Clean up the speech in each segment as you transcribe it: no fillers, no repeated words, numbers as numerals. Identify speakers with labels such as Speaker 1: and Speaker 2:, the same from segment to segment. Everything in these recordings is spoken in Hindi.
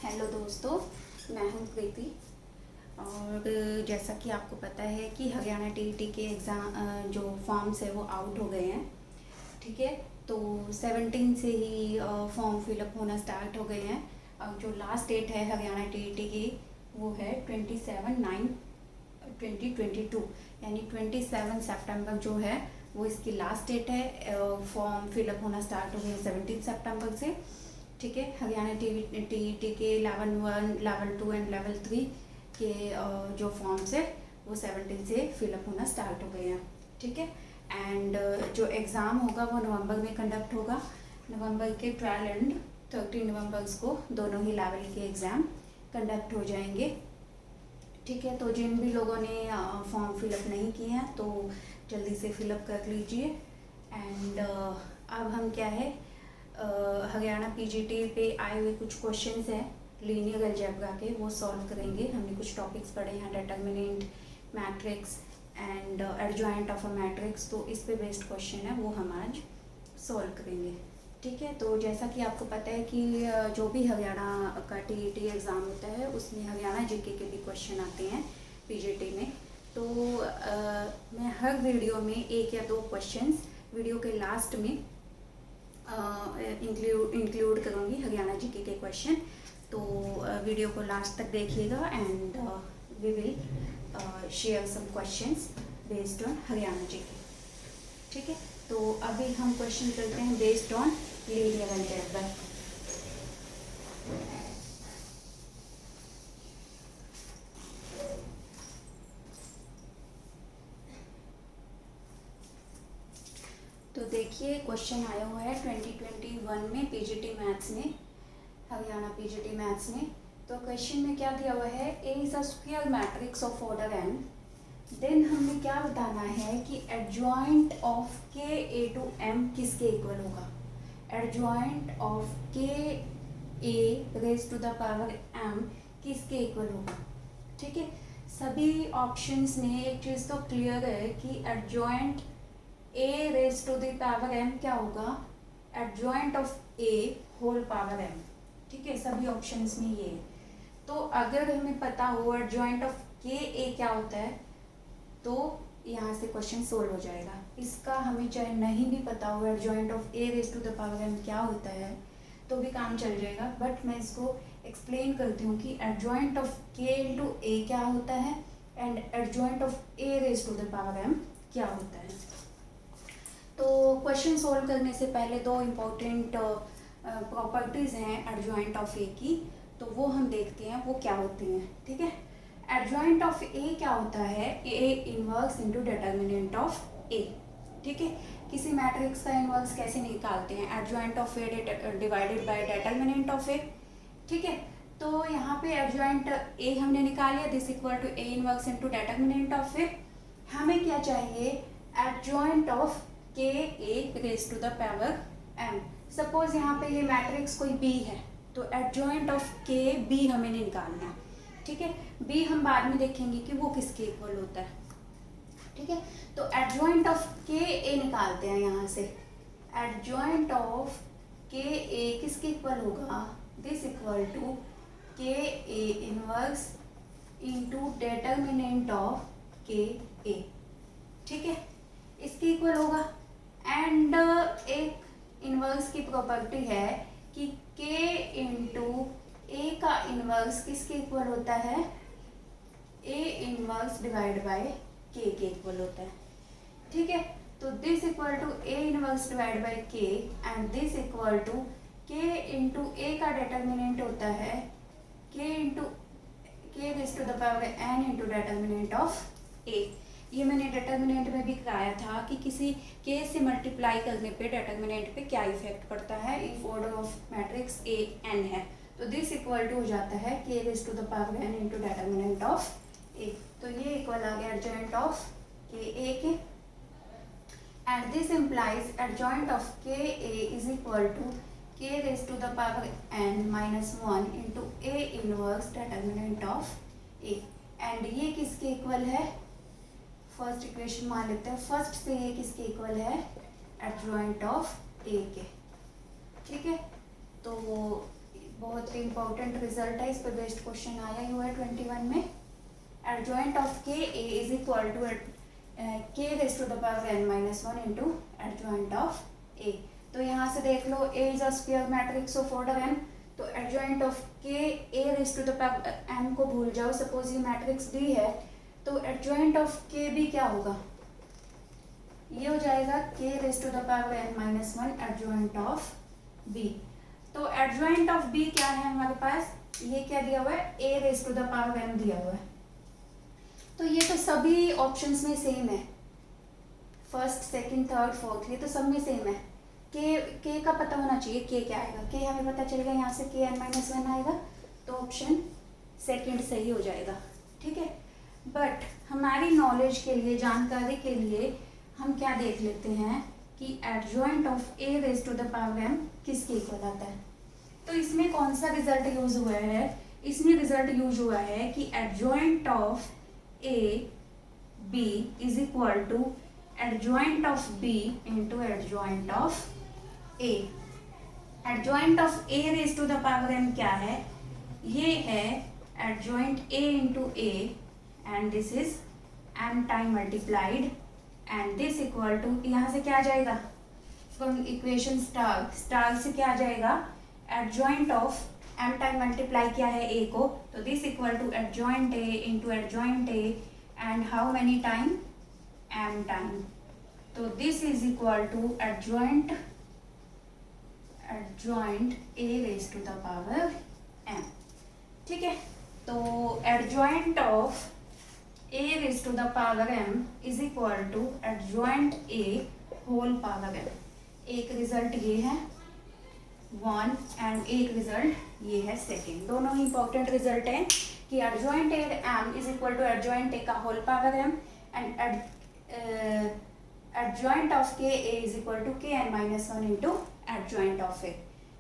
Speaker 1: हेलो दोस्तों, मैं हूं प्रीति। और जैसा कि आपको पता है कि हरियाणा टीईटी के एग्ज़ाम जो फॉर्म्स है वो आउट हो गए हैं। ठीक है, तो 17 से ही फॉर्म फिलअप होना स्टार्ट हो गए हैं। अब जो लास्ट डेट है हरियाणा टीईटी की वो है 27/9/2022, यानी 27 सितंबर जो है वो इसकी लास्ट डेट है। फॉर्म फिलअप होना स्टार्ट हो गए 17 सितंबर से। ठीक है, हरियाणा टीईटी के लेवल 1, लेवल 2 एंड लेवल 3 के जो फॉर्म्स है वो 17 से फिलअप होना स्टार्ट हो गए हैं। ठीक है, एंड जो एग्ज़ाम होगा वो नवंबर में कंडक्ट होगा। नवंबर के 12 एंड 13 नवंबर को दोनों ही लेवल के एग्ज़ाम कंडक्ट हो जाएंगे। ठीक है, तो जिन भी लोगों ने फॉर्म फिलअप नहीं किए हैं तो जल्दी से फिलअप कर लीजिए। एंड अब हम क्या है, हरियाणा पीजीटी पे आए हुए कुछ क्वेश्चंस हैं लीनियर अलजेब्रा के, वो सॉल्व करेंगे। हमने कुछ टॉपिक्स पढ़े हैं, determinant, matrix and adjoint of a matrix, तो इस पे बेस्ड क्वेश्चन है वो हम आज सॉल्व करेंगे। ठीक है, तो जैसा कि आपको पता है कि जो भी हरियाणा का टीईटी एग्ज़ाम होता है उसमें हरियाणा जीके के भी क्वेश्चन आते हैं पीजीटी में। तो मैं हर वीडियो में एक या दो क्वेश्चंस वीडियो के लास्ट में इंक्लूड करूँगी हरियाणा जीके के क्वेश्चन। तो वीडियो को लास्ट तक देखिएगा and we will share some questions based on Haryana GK. ठीक है, तो अभी हम क्वेश्चन करते हैं बेस्ड ऑन लीनियर अलजेब्रा। तो देखिए, क्वेश्चन आया हुआ है 2021 में पीजीटी मैथ्स में, हरियाणा पीजीटी मैथ्स में। तो क्वेश्चन में क्या दिया हुआ है, A is a square matrix of order n। Then हमें क्या बताना है कि एडजॉइंट ऑफ के ए टू एम किसके इक्वल होगा। एडजॉइंट ऑफ के A raise to the power M किसके इक्वल होगा। ठीक है, सभी ऑप्शंस में एक चीज़ तो क्लियर है कि adjoint A raise to the power M क्या होगा, adjoint of A whole power M. ठीक है, सभी ऑप्शंस में ये है। तो अगर हमें पता हो एडजॉइंट ऑफ के ए क्या होता है तो यहाँ से क्वेश्चन सोल्व हो जाएगा। इसका हमें चाहे नहीं भी पता हो adjoint of A raise to the power M क्या होता है तो भी काम चल जाएगा, बट मैं इसको एक्सप्लेन करती हूँ कि adjoint of K into A क्या होता है and adjoint of A raise to the power M क्या होता है। तो क्वेश्चन सोल्व करने से पहले दो इम्पोर्टेंट प्रॉपर्टीज़ हैं एडजॉइंट ऑफ ए की, तो वो हम देखते हैं वो क्या होती हैं। ठीक है, एडजॉइंट ऑफ ए क्या होता है, A inverse into determinant of A. ठीक है, किसी मैट्रिक्स का इनवर्स कैसे निकालते हैं, adjoint of A divided by determinant of A. ठीक है, तो यहाँ पे एडजॉइंट ए हमने निकाल लिया, this equal to A inverse into determinant of A. हमें क्या चाहिए, एडजॉइंट ऑफ के A raise to the power M. Suppose यहाँ पे ये मैट्रिक्स कोई बी है तो एडजॉइंट ऑफ के बी हमें निकालना है। ठीक है, बी हम बाद में देखेंगे कि वो किसके इक्वल होता है। ठीक है, तो एडजॉइंट ऑफ के ए निकालते हैं यहाँ से। एडजॉइंट ऑफ के ए किसके इक्वल होगा, दिस इक्वल टू के ए इनवर्स इनटू डिटरमिनेंट ऑफ के ए। ठीक है, इसके इक्वल होगा। एंड एक इनवर्स की प्रॉपर्टी है कि के इंटू ए का इनवर्स किसके इक्वल होता है, A inverse divide by k equal होता है। ठीक है, तो this equal to A inverse divide by k and this equal to के इंटू ए का डिटरमिनेंट होता है k into k raise to the power n into determinant of A. ये मैंने डिटरमिनेंट में भी कराया था कि किसी के से मल्टीप्लाई करने पे डिटरमिनेंट पे क्या इफेक्ट पड़ता है if order of matrix A n है। तो दिस इक्वल टू हो जाता है k raise to the power n into determinant of A. तो ये इक्वल आ गया एडजॉइंट ऑफ के A K, and this implies adjoint of के A is equal to K raise to the power N minus 1 into A inverse determinant of A. And ये किसके इक्वल है, फर्स्ट इक्वेशन मान लेते हैं, फर्स्ट से ये किसके इक्वल है, एडजॉइंट ऑफ ए के। ठीक है, तो बहुत ही इंपॉर्टेंट रिजल्ट है, इस पर बेस्ड क्वेश्चन आया ही हुआ है 21 में। एडजॉइंट ऑफ के A is equal to k raise to the power n minus 1 into adjoint of A. तो यहाँ से देख लो A is a square matrix of order n, तो एडजॉइंट ऑफ के A raise to the power n को भूल जाओ, सपोज ये मैट्रिक्स डी है तो एडजॉइंट ऑफ के भी क्या होगा, ये हो जाएगा k raise to the power n minus 1 adjoint of B. तो एडजॉइंट ऑफ बी क्या है हमारे पास, ये क्या दिया हुआ है, A raise to the power n दिया हुआ है। तो ये तो सभी ऑप्शंस में सेम है, फर्स्ट सेकंड थर्ड फोर्थ, ये तो सब में सेम है। के का पता होना चाहिए, के क्या आएगा, के हमें पता चलेगा यहाँ से के n माइनस 1 आएगा, तो ऑप्शन सेकंड सही हो जाएगा। ठीक है, बट हमारी नॉलेज के लिए, जानकारी के लिए हम क्या देख लेते हैं कि adjoint of A raise to the power m किसके इक्वल आता है। तो इसमें कौन सा रिजल्ट यूज हुआ है, इसमें रिजल्ट यूज हुआ है कि adjoint of A B is equal to adjoint of B into adjoint of A. Adjoint of A raise to the power m क्या है, ये है adjoint A into A and this is m time multiplied and this equal to, यहाँ से क्या आ जाएगा, फ्रॉम इक्वेशन स्टार से क्या आ जाएगा, adjoint of m time multiply किया है a को, तो this equal to adjoint a into adjoint a and how many time, m time, तो this is equal to adjoint a raise to the power m। ठीक है, तो adjoint of a raise to the power m is equal to adjoint a whole power m। एक रिजल्ट ये है 1 एंड एक रिजल्ट ये है सेकेंड, दोनों ही इंपॉर्टेंट रिजल्ट हैं कि adjoint A m is equal to adjoint A का whole power m and adjoint of के A is equal to k n minus 1 into adjoint of A.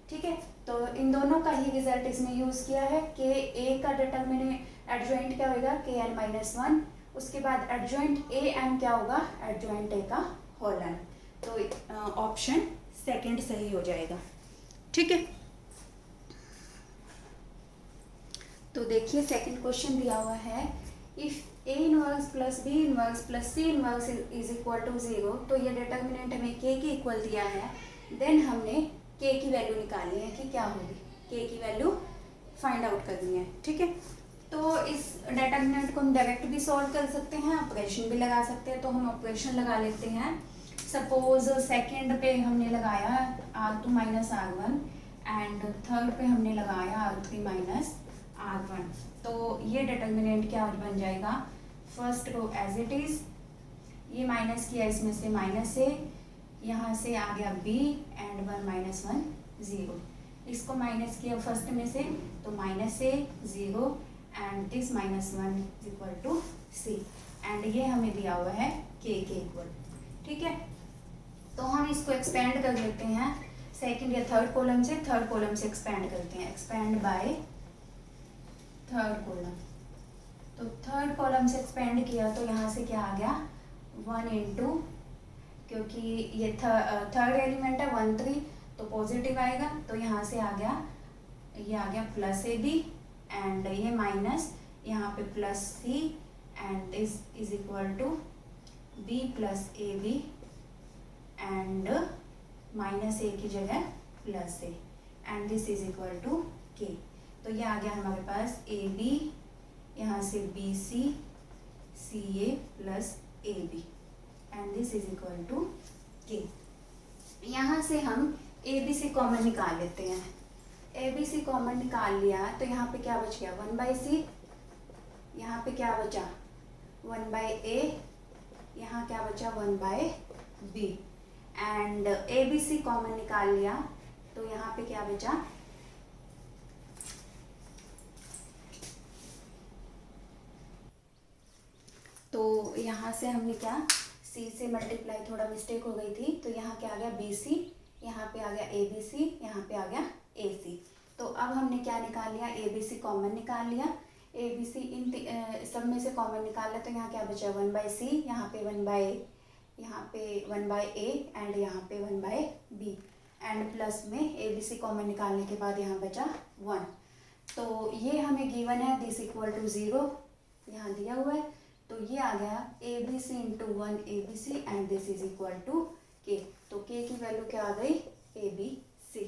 Speaker 1: ठीक है, तो इन दोनों का ही रिजल्ट इसमें यूज किया है। के ए का डिटर्मिनेंट एडजॉइंट क्या होगा, के n माइनस 1, उसके बाद एडजॉइंट ए m क्या होगा, एडजॉइंट ए का होल m। तो ऑप्शन सेकंड सही हो जाएगा। ठीक है, तो देखिए सेकंड क्वेश्चन दिया हुआ है, if A inverse plus B inverse plus C inverse is equal to 0, तो ये डिटर्मिनेंट हमें के की इक्वल दिया है, देन हमने के की वैल्यू निकाली है कि क्या होगी, के की वैल्यू फाइंड आउट करनी है। ठीक है, तो इस डिटर्मिनेंट को हम डायरेक्ट भी सॉल्व कर सकते हैं, ऑपरेशन भी लगा सकते हैं, तो हम ऑपरेशन लगा लेते हैं। सपोज सेकेंड पे हमने लगाया R2 minus R1 and third पे हमने लगाया R3 माइनस R1, तो ये डिटर्मिनेंट क्या बन जाएगा, first row as it is, ये माइनस किया इसमें से माइनस ए, यहाँ से आ गया b एंड 1 माइनस 1 0, इसको माइनस किया फर्स्ट में से तो minus A 0 and this minus 1 is equal to C and ये हमें दिया हुआ है के इक्वल। ठीक है, तो हम इसको एक्सपेंड कर लेते हैं सेकंड या थर्ड कॉलम से, थर्ड कॉलम से एक्सपेंड करते हैं, एक्सपेंड बाय थर्ड कॉलम। तो थर्ड कॉलम से एक्सपेंड किया तो यहाँ से क्या आ गया 1 इंटू, क्योंकि ये थर्ड एलिमेंट है 1 3, तो पॉजिटिव आएगा, तो यहाँ से आ गया, ये आ गया प्लस ए बी एंड ये माइनस, यहाँ पे plus C and this is equal to B plus A B and minus A की जगह plus A and this is equal to के। तो ये आ गया हमारे पास ए बी, यहाँ से B C C A plus A B and this is equal to K. यहाँ से हम ए बी सी कॉमन निकाल लेते हैं, ए बी सी कॉमन निकाल लिया तो यहाँ पे क्या बच गया 1 बाई सी, यहाँ पे क्या बचा 1 बाई ए, यहाँ क्या बचा 1 by B and A B C common निकाल लिया तो यहाँ पे क्या बचा, तो यहाँ से हमने क्या सी से मल्टीप्लाई, थोड़ा मिस्टेक हो गई थी, तो यहाँ क्या आ गया बी सी, यहाँ पे आ गया ए बी सी, यहाँ पे आ गया ए सी। तो अब हमने क्या निकाल लिया, ए बी सी कॉमन निकाल लिया, ए बी सी इन सब में से कॉमन निकाल लिया तो यहाँ क्या बचा 1 बाई सी, यहाँ पे 1 बाई, यहाँ पे 1 बाई ए एंड यहाँ पे 1 बाई बी एंड प्लस में ए बी सी कॉमन निकालने के बाद यहाँ बचा 1। तो ये हमें गिवन है दिस इक्वल टू 0, यहाँ दिया हुआ है। तो ये आ गया A B C into 1 A B C and this is equal to के। तो के की वैल्यू क्या आ गई, ए बी सी।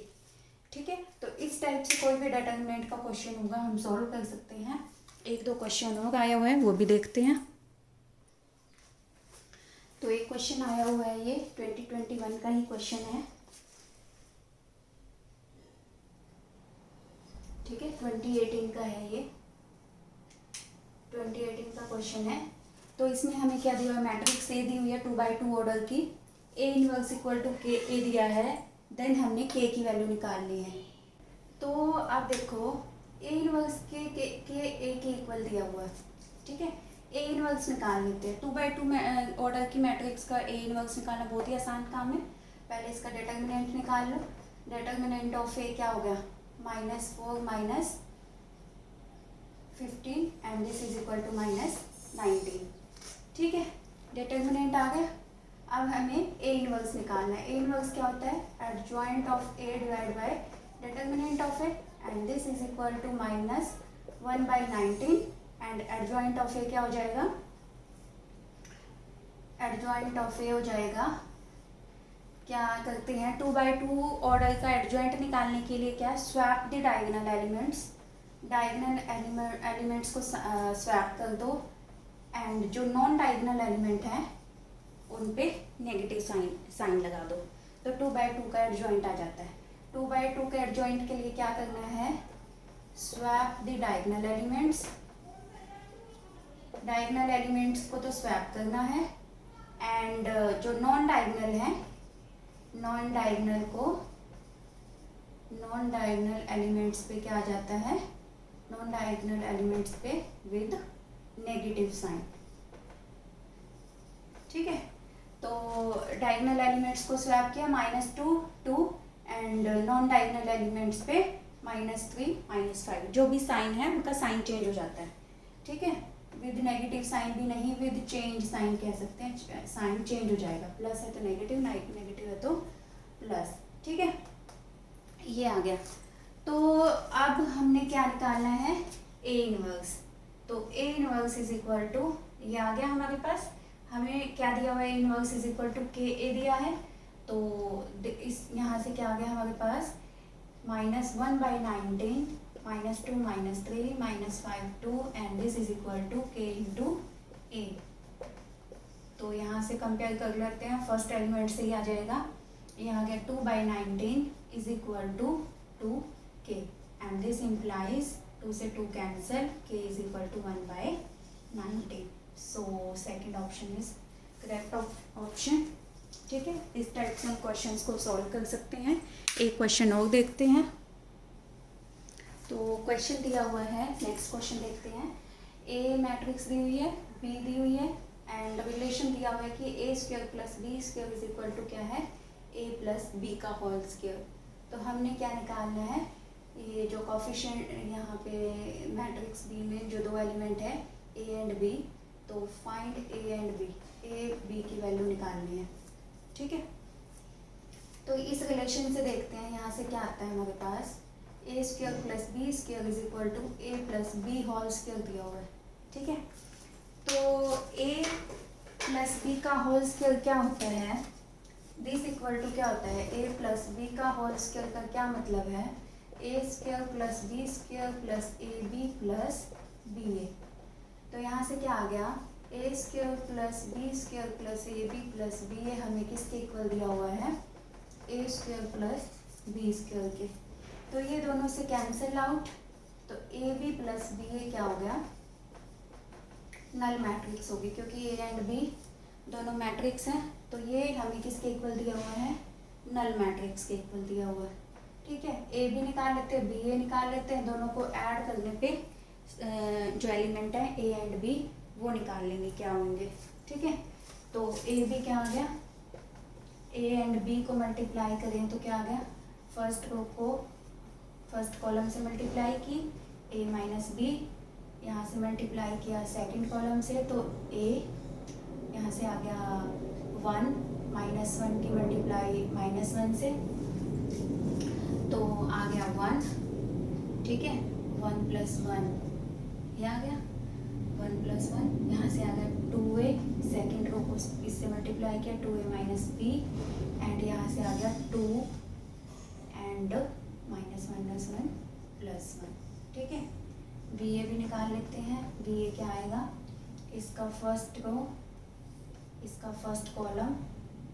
Speaker 1: ठीक है, तो इस टाइप से कोई भी डिटर्मिनेंट का क्वेश्चन होगा हम सॉल्व कर सकते हैं। एक दो क्वेश्चन और आए हुए हैं वो भी देखते हैं। तो एक क्वेश्चन आया हुआ है, ये 2021 का ही क्वेश्चन है। ठीक है, 2018 का है, ये 2018 का क्वेश्चन है। तो इसमें हमें क्या दिया है, मैट्रिक्स ए दी हुई है 2x2 ऑर्डर की, ए इनवर्स इक्वल टू के ए दिया है, देन हमने के की वैल्यू निकाल ली है। तो आप देखो ए इनवर्स के ए के इक्वल दिया हुआ है। ठीक है, ए इनवर्स निकाल लेते हैं। 2x2 ऑर्डर की मैट्रिक्स का ए इनवर्स निकालना बहुत ही आसान काम है। पहले इसका डिटर्मिनेंट निकाल लो। डिटर्मिनेंट ऑफ ए क्या हो गया, -4 -15 and this is equal to -19। ठीक है, डिटर्मिनेंट आ गया। अब हमें ए इनवर्स निकालना है। ए इनवर्स क्या होता है, adjoint of A divide by determinant of A and this is equal to -1/19 and adjoint of A क्या हो जाएगा, एडजॉइंट ऑफ ए हो जाएगा, क्या करते हैं 2x2 ऑर्डर का एडजॉइंट निकालने के लिए क्या, swap the diagonal elements, diagonal elements को स्वैप कर दो एंड जो नॉन डायगोनल एलिमेंट है उन पे नेगेटिव साइन लगा दो। तो 2x2 का एडजॉइंट आ जाता है। 2x2 के एडजॉइंट के लिए क्या करना है, swap the diagonal elements, diagonal elements को तो स्वैप करना है एंड जो नॉन डायगोनल है, नॉन डायगोनल एलिमेंट्स पे क्या आ जाता है, नॉन डायगोनल एलिमेंट्स पे विद नेगेटिव साइन। ठीक है, तो डायगोनल एलिमेंट्स को स्वैप किया, -2 2 एंड नॉन डायगोनल एलिमेंट्स पे -3 -5, जो भी साइन है उनका साइन चेंज हो जाता है। ठीक है, विद नेगेटिव साइन भी नहीं, विद चेंज साइन कह सकते हैं, साइन चेंज हो जाएगा, प्लस है तो नेगेटिव, नेगेटिव है तो प्लस। ठीक है, ये आ गया। तो अब हमने क्या निकालना है, ए इनवर्स। तो A inverse is equal to, ये आ गया हमारे पास, हमें क्या दिया हुआ है, इनवर्स इज इक्वल टू के ए दिया है। तो इस यहाँ से क्या आ गया हमारे पास, -1/19 -2 -3 -5 2 and this is equal to के इंटू ए। तो यहाँ से कंपेयर कर लेते हैं, फर्स्ट एलिमेंट से ही आ जाएगा। यहाँ गया 2/19 is equal to 2k and this implies 2 से 2 कैंसिल, k is equal to 1/19। So second option is correct option. ठीक है, इस टाइप से हम क्वेश्चंस को सॉल्व कर सकते हैं। एक क्वेश्चन और देखते हैं। तो क्वेश्चन दिया हुआ है, नेक्स्ट क्वेश्चन देखते हैं। ए मैट्रिक्स दी हुई है, बी दी हुई है एंड रिलेशन दिया हुआ है कि A square plus B square is equal to क्या है, ए प्लस बी का होल स्क्वायर। तो हमने क्या निकालना है, ये जो कोफिशिएंट यहाँ पे मैट्रिक्स बी में जो दो एलिमेंट है ए एंड बी, तो find A and B, A B की वैल्यू निकालनी है। ठीक है, तो इस रिलेशन से देखते हैं, यहाँ से क्या आता है हमारे पास, A square plus B square is equal to A plus B whole square दिया हुआ है। ठीक है, तो ए प्लस बी का होल स्क्वायर क्या होता है, दिस इक्वल टू क्या होता है, ए प्लस बी का होल स्क्वायर का क्या मतलब है, A square plus B square plus A B plus B A. तो यहाँ से क्या आ गया, A square plus B square plus A B plus B A हमें किसके इक्वल दिया हुआ है, A square plus B square के। तो ये दोनों से कैंसिल आउट, तो A B plus B A क्या हो गया, नल मैट्रिक्स होगी, क्योंकि ए एंड बी दोनों मैट्रिक्स हैं। तो ये हमें किसके इक्वल दिया हुआ है, नल मैट्रिक्स के इक्वल दिया हुआ है। ठीक है, ए बी निकाल लेते हैं, बी ए निकाल लेते हैं, दोनों को ऐड करने पे जो एलिमेंट है ए एंड बी वो निकाल लेंगे क्या होंगे। ठीक है, तो ए बी क्या आ गया, ए एंड बी को मल्टीप्लाई करें तो क्या आ गया, फर्स्ट रो को फर्स्ट कॉलम से मल्टीप्लाई की, ए माइनस बी, यहाँ से मल्टीप्लाई किया सेकंड कॉलम से, तो ए यहाँ से आ गया 1 -1 की मल्टीप्लाई -1 से, तो आ गया 1, ठीक है, 1 + 1 ये आ गया, 1 + 1 यहाँ से आ गया 2a, सेकेंड रो को इससे मल्टीप्लाई किया 2a - b, एंड यहाँ से आ गया 2 एंड -1 +1, ठीक है। बी ए भी निकाल लेते हैं। बी ए क्या आएगा, इसका फर्स्ट रो, इसका फर्स्ट कॉलम,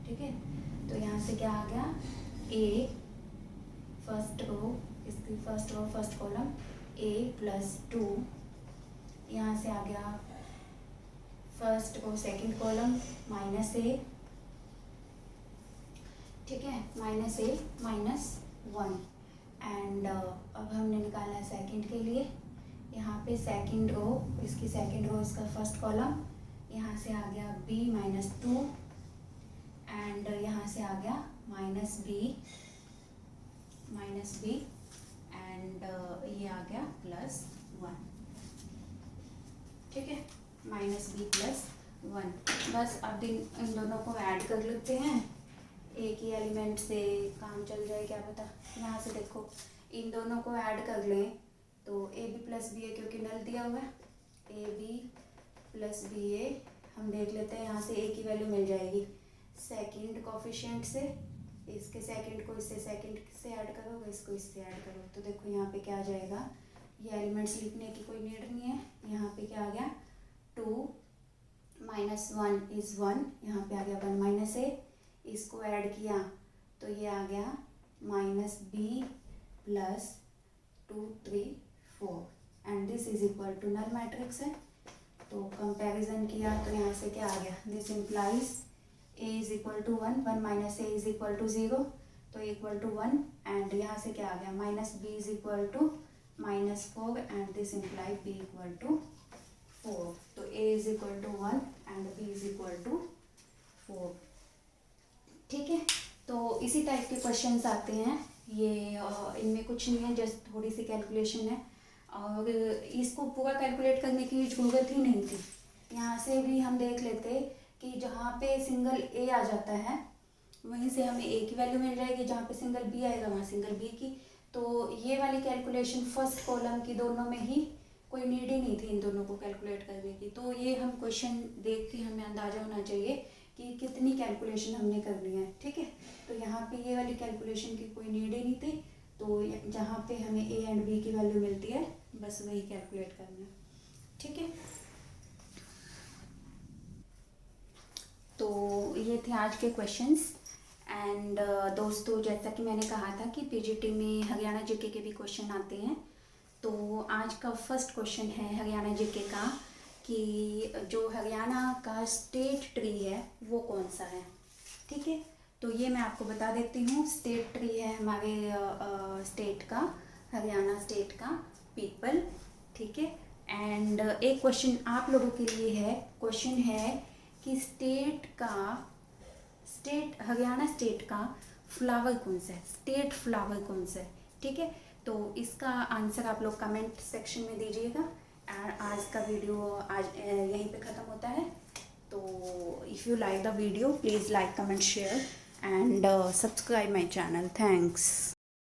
Speaker 1: ठीक है। तो यहाँ से क्या आ गया, ए फर्स्ट रो, इसकी first row first column a + 2, यहाँ से आ गया first row second column -a, ठीक है, -a - 1, एंड अब हमने निकाला है सेकंड के लिए। यहाँ पे सेकंड रो, इसकी सेकंड रो, इसका फर्स्ट कॉलम, यहाँ से आ गया b - 2, एंड यहाँ से आ गया -b, एंड ये आ गया +1, ठीक है, -b + 1। बस अब इन दोनों को ऐड कर लेते हैं, एक ही एलिमेंट से काम चल जाए, क्या पता। यहाँ से देखो, इन दोनों को ऐड कर लें तो ab + ba, क्योंकि नल दिया हुआ है, ab + ba, हम देख लेते हैं यहाँ से a की वैल्यू मिल जाएगी सेकंड कोफिशिएंट से, इसके सेकंड को इससे सेकंड से ऐड करोगे, इसको इससे ऐड करो, तो देखो यहाँ पे क्या आ जाएगा, ये एलिमेंट्स लिखने की कोई नीड नहीं है। यहाँ पे क्या आ गया, 2 - 1 = 1, यहाँ पे आ गया 1 - a, इसको ऐड किया तो ये आ गया -b + 2 3 4, and this is equal to null matrix है। तो कंपैरिजन किया तो यहाँ से क्या आ गया, दिस इम्प्लाइज a = 1, 1 - a = 0, तो = 1, एंड यहाँ से क्या आ गया, -b = -4, and this imply b = 4, तो a = 1 एंड b = 4, ठीक है। तो इसी टाइप के क्वेश्चंस आते हैं, ये इनमें कुछ नहीं है, जस्ट थोड़ी सी कैलकुलेशन है, और इसको पूरा कैलकुलेट करने की ज़रूरत ही नहीं थी। यहाँ से भी हम देख लेते कि जहाँ पे सिंगल a आ जाता है वहीं से हमें a की वैल्यू मिल जाएगी, जहाँ पे सिंगल b आएगा वहाँ सिंगल b की। तो ये वाली कैलकुलेशन फर्स्ट कॉलम की दोनों में ही कोई नीड ही नहीं थी इन दोनों को कैलकुलेट करने की। तो ये हम क्वेश्चन देख के हमें अंदाज़ा होना चाहिए कि कितनी कैलकुलेशन हमने करनी है, ठीक है। तो यहाँ पे ये वाली कैलकुलेशन की कोई नीड ही नहीं थी, तो जहाँ पे हमें a एंड b की वैल्यू मिलती है बस वही कैलकुलेट करना है, ठीक है। तो ये थे आज के क्वेश्चंस, एंड दोस्तों, जैसा कि मैंने कहा था कि पीजीटी में हरियाणा जीके के भी क्वेश्चन आते हैं, तो आज का फर्स्ट क्वेश्चन है हरियाणा जीके का कि जो हरियाणा का स्टेट ट्री है वो कौन सा है, ठीक है। तो ये मैं आपको बता देती हूँ, स्टेट ट्री है हमारे स्टेट का, हरियाणा स्टेट का पीपल, ठीक है। एंड एक क्वेश्चन आप लोगों के लिए है, क्वेश्चन है कि हरियाणा स्टेट का फ्लावर कौन सा है, स्टेट फ्लावर कौन सा है, ठीक है। तो इसका आंसर आप लोग कमेंट सेक्शन में दीजिएगा। आज का वीडियो यहीं पे ख़त्म होता है। तो if you like the video please like, comment, share and subscribe my channel. Thanks.